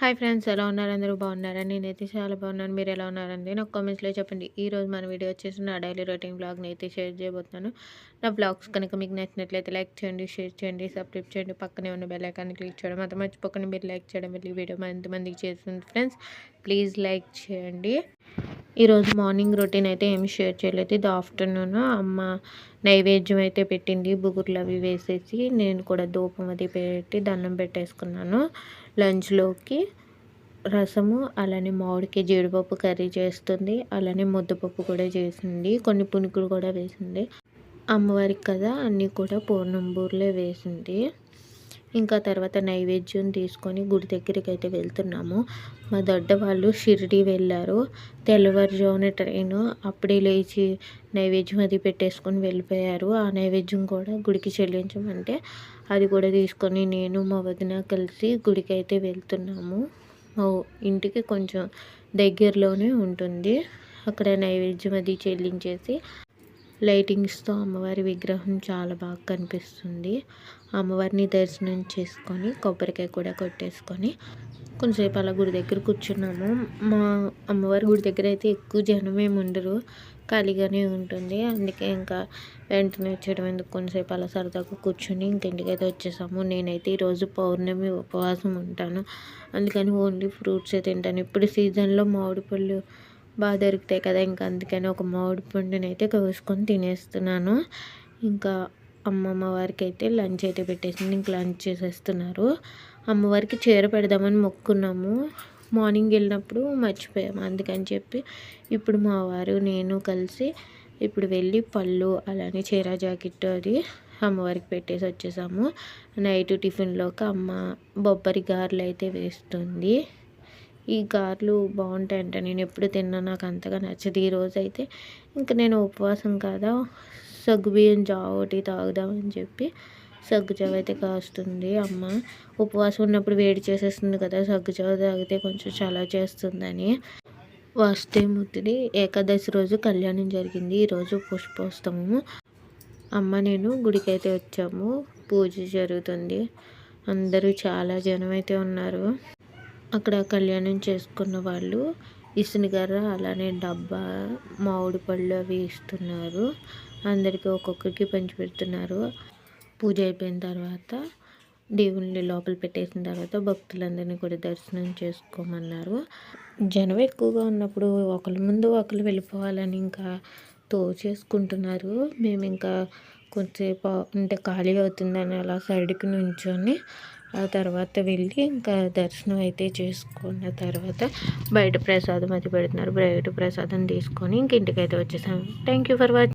Hi friends, ఎలా ఉన్నారు? అందరూ బాగున్నారా? నేనైతే చాలా బాగున్నాను. మీరు ఎలా ఉన్నారండి? నాకు కామెంట్స్లో చెప్పండి. ఈరోజు మన వీడియో వచ్చేసి నా డైలీ రొటీన్ బ్లాగ్ని అయితే షేర్ చేయబోతున్నాను. నా బ్లాగ్స్ కనుక మీకు నచ్చినట్లయితే లైక్ చేయండి, షేర్ చేయండి, సబ్స్క్రైబ్ చేయండి, పక్కనే ఉన్న బెల్ ఐకాన్ని క్లిక్ చేయడం మాత్రం మర్చిపోకండి. మీరు లైక్ చేయడం వల్ల ఈ వీడియో ఎంతమందికి చేస్తుంది ఫ్రెండ్స్, ప్లీజ్ లైక్ చేయండి. ఈరోజు మార్నింగ్ రొటీన్ అయితే ఏమి షేర్ చేయలేదు. ఇది ఆఫ్టర్నూన్ అమ్మ నైవేద్యం అయితే పెట్టింది, బుగుర్లు అవి వేసేసి నేను కూడా ధూపం అది పెట్టి దండం పెట్టేసుకున్నాను. లంచ్లోకి రసము, అలానే మామిడికాయ జీడిపప్పు కర్రీ చేస్తుంది, అలానే ముద్దపప్పు కూడా చేసింది, కొన్ని పునుకులు కూడా వేసింది. అమ్మవారికి కదా అన్నీ కూడా పూర్ణంబూర్లే వేసింది. ఇంకా తర్వాత నైవేద్యం తీసుకొని గుడి దగ్గరికి అయితే వెళ్తున్నాము. మా దొడ్డ వాళ్ళు షిరిడి వెళ్ళారు. తెల్లవారుజామున ట్రైను, అప్పుడే లేచి నైవేద్యం అది పెట్టేసుకొని వెళ్ళిపోయారు. ఆ నైవేద్యం కూడా గుడికి చెల్లించమంటే అది కూడా తీసుకొని నేను మా వదిన కలిసి గుడికి అయితే వెళ్తున్నాము. మా ఇంటికి కొంచెం దగ్గరలోనే ఉంటుంది. అక్కడ నైవేద్యం అది చెల్లించేసి లైటింగ్స్తో అమ్మవారి విగ్రహం చాలా బాగా కనిపిస్తుంది. అమ్మవారిని దర్శనం చేసుకొని కొబ్బరికాయ కూడా కొట్టేసుకొని కొంచెంసేపు అలా గుడి దగ్గర కూర్చున్నాము. మా అమ్మవారి గుడి దగ్గర అయితే ఎక్కువ జనం ఏమి ఉండరు, ఖాళీగానే ఉంటుంది. అందుకే ఇంకా వెంటనే వచ్చేయడం ఎందుకు, కొంచెంసేపు అలా సరదాగా కూర్చొని ఇంటికి అయితే వచ్చేసాము. నేనైతే ఈరోజు పౌర్ణమి ఉపవాసం ఉంటాను, అందుకని ఓన్లీ ఫ్రూట్సే తింటాను. ఇప్పుడు సీజన్లో మామిడి పళ్ళు బాగా దొరుకుతాయి కదా, ఇంకా అందుకని ఒక మామిడి పండుని అయితే కోసుకొని తినేస్తున్నాను. ఇంకా అమ్మమ్మ వారికి అయితే లంచ్ అయితే పెట్టేసింది, ఇంక లంచ్ చేసేస్తున్నారు. అమ్మవారికి చీర పెడదామని మొక్కున్నాము, మార్నింగ్ వెళ్ళినప్పుడు మర్చిపోయాము. అందుకని చెప్పి ఇప్పుడు మా వారు నేను కలిసి ఇప్పుడు వెళ్ళి పళ్ళు అలానే చీర జాకెట్ అది అమ్మవారికి పెట్టేసి వచ్చేసాము. నైట్ టిఫిన్లోకి అమ్మ బొబ్బరి గారెలు అయితే వేస్తుంది. ఈ గారెలు బాగుంటాయంట, నేను ఎప్పుడు తిన్నా, నాకు అంతగా నచ్చదు. ఈరోజు అయితే ఇంకా నేను ఉపవాసం కదా, సగ్గుబియ్యం జావ ఒకటి తాగుదామని చెప్పి సగ్గు జావ అయితే కాస్తుంది అమ్మ. ఉపవాసం ఉన్నప్పుడు వేడి చేసేస్తుంది కదా, సగ్గు జావ తాగితే కొంచెం చలవ చేస్తుందని. వస్తేముత్తిది ఏకాదశి రోజు కళ్యాణం జరిగింది, ఈరోజు పుష్పోత్సవము. అమ్మ నేను గుడికి అయితే వచ్చాము, పూజ జరుగుతుంది, అందరూ చాలా జనం అయితే ఉన్నారు. అక్కడ కళ్యాణం చేసుకున్న వాళ్ళు ఇసునగర్ర అలానే డబ్బా మామిడి పళ్ళు అవి ఇస్తున్నారు. అందరికీ ఒక్కొక్కరికి పంచి పెడుతున్నారు. పూజ అయిపోయిన తర్వాత దేవుళ్ళని లోపల పెట్టేసిన తర్వాత భక్తులందరినీ కూడా దర్శనం చేసుకోమన్నారు. జనం ఎక్కువగా ఉన్నప్పుడు ఒకరి ముందు ఒకరు వెళ్ళిపోవాలని ఇంకా తోచేసుకుంటున్నారు. మేము ఇంకా కొంచెంసేపు అంటే ఖాళీ అవుతుందని అలా సైడ్కి నుంచొని ఆ తర్వాత వెళ్ళి ఇంకా దర్శనం అయితే చేసుకున్న తర్వాత బయట ప్రసాదం అది పెడుతున్నారు, బయట ప్రసాదం తీసుకొని ఇంక ఇంటికైతే వచ్చేసాము. Thank you for watching.